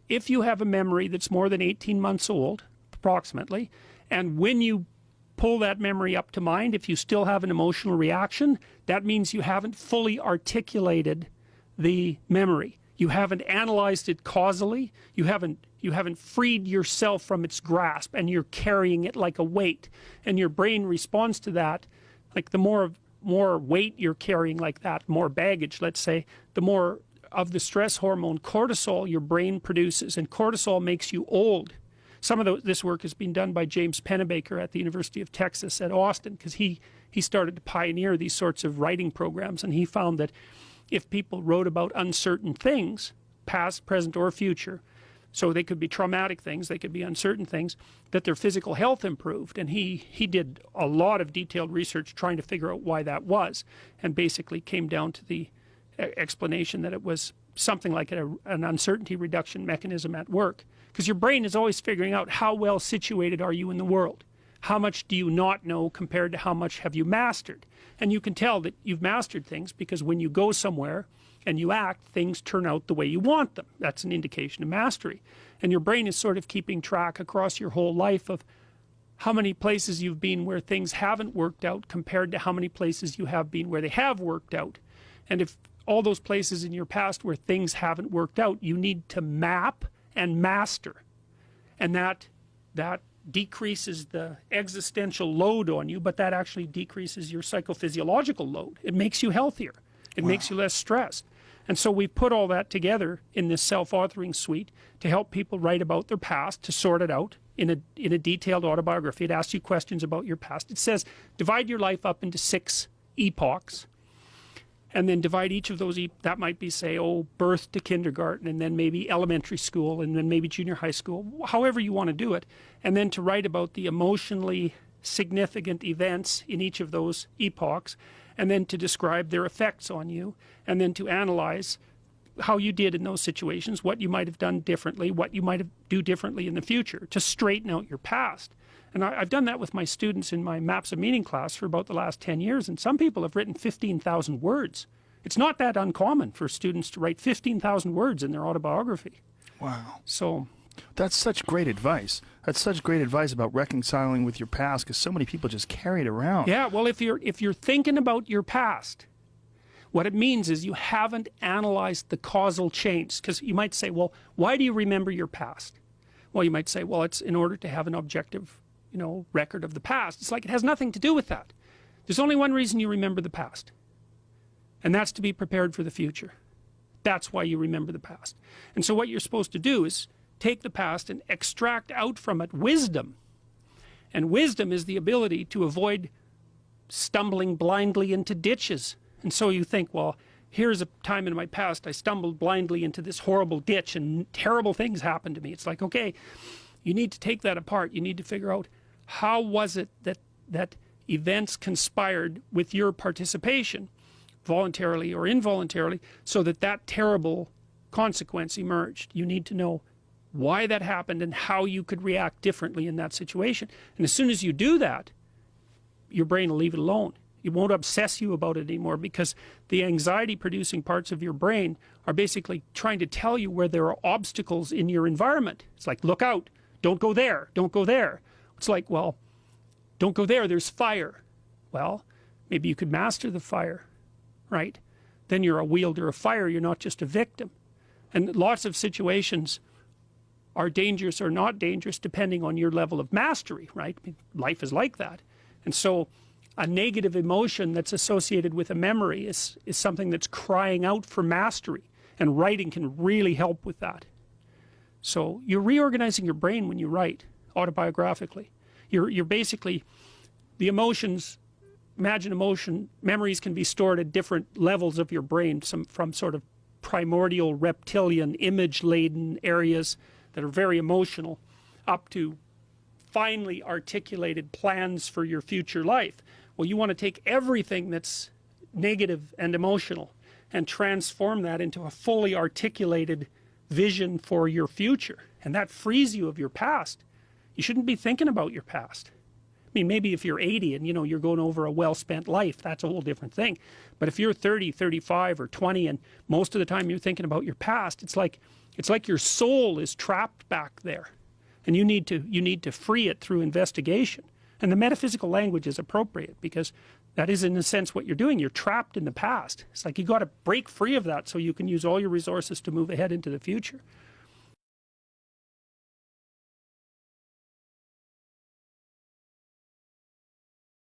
if you have a memory that's more than 18 months old, approximately, and when you pull that memory up to mind, if you still have an emotional reaction, that means you haven't fully articulated the memory. You haven't analyzed it causally. You haven't freed yourself from its grasp, and you're carrying it like a weight. And your brain responds to that. Like the more weight you're carrying like that, more baggage, let's say, the more of the stress hormone cortisol your brain produces. And cortisol makes you old. Some of this work has been done by James Pennebaker at the University of Texas at Austin, because he started to pioneer these sorts of writing programs, and he found that if people wrote about uncertain things, past, present, or future, so they could be traumatic things, they could be uncertain things, that their physical health improved. And he did a lot of detailed research trying to figure out why that was, and basically came down to the explanation that it was something like an uncertainty reduction mechanism at work. Because your brain is always figuring out how well situated are you in the world. How much do you not know compared to how much have you mastered? And you can tell that you've mastered things because when you go somewhere and you act, things turn out the way you want them. That's an indication of mastery. And your brain is sort of keeping track across your whole life of how many places you've been where things haven't worked out compared to how many places you have been where they have worked out. And if all those places in your past where things haven't worked out, you need to map and master. And that decreases the existential load on you, but that actually decreases your psychophysiological load. It makes you healthier. It makes you less stressed. And so we put all that together in this self-authoring suite to help people write about their past, to sort it out in a detailed autobiography. It asks you questions about your past. It says divide your life up into 6 epochs, and then divide each of those, that might be, say, birth to kindergarten, and then maybe elementary school, and then maybe junior high school, however you want to do it, and then to write about the emotionally significant events in each of those epochs, and then to describe their effects on you, and then to analyze how you did in those situations, what you might have done differently, what you might do differently in the future, to straighten out your past. And I've done that with my students in my Maps of Meaning class for about the last 10 years, and some people have written 15,000 words. It's not that uncommon for students to write 15,000 words in their autobiography. Wow. So that's such great advice. That's such great advice about reconciling with your past, because so many people just carry it around. Yeah, well, if you're thinking about your past, what it means is you haven't analyzed the causal chains. Because you might say, well, why do you remember your past? Well, you might say, well, it's in order to have an objective, record of the past. It's like it has nothing to do with that. There's only one reason you remember the past, and that's to be prepared for the future. That's why you remember the past. And so what you're supposed to do is take the past and extract out from it wisdom. And wisdom is the ability to avoid stumbling blindly into ditches. And so you think, well, here's a time in my past I stumbled blindly into this horrible ditch and terrible things happened to me. It's like, okay, you need to take that apart. You need to figure out, how was it that events conspired with your participation, voluntarily or involuntarily, so that terrible consequence emerged. You need to know why that happened and how you could react differently in that situation. And as soon as you do that, your brain will leave it alone. It won't obsess you about it anymore, because the anxiety producing parts of your brain are basically trying to tell you where there are obstacles in your environment. It's like, look out, don't go there, don't go there. It's like, well, don't go there, there's fire. Well, maybe you could master the fire, right? Then you're a wielder of fire, you're not just a victim. And lots of situations are dangerous or not dangerous depending on your level of mastery, right? I mean, life is like that. And so a negative emotion that's associated with a memory is something that's crying out for mastery, and writing can really help with that. So you're reorganizing your brain when you write autobiographically. You're basically, the emotions, memories can be stored at different levels of your brain, from sort of primordial reptilian image-laden areas that are very emotional, up to finely articulated plans for your future life. Well, you want to take everything that's negative and emotional and transform that into a fully articulated vision for your future. And that frees you of your past. You shouldn't be thinking about your past. I mean, maybe if you're 80 and you're going over a well-spent life, that's a whole different thing. But if you're 30, 35, or 20, and most of the time you're thinking about your past, it's like It's like your soul is trapped back there, and you need to free it through investigation. And the metaphysical language is appropriate, because that is, in a sense, what you're doing. You're trapped in the past. It's like you got to break free of that so you can use all your resources to move ahead into the future.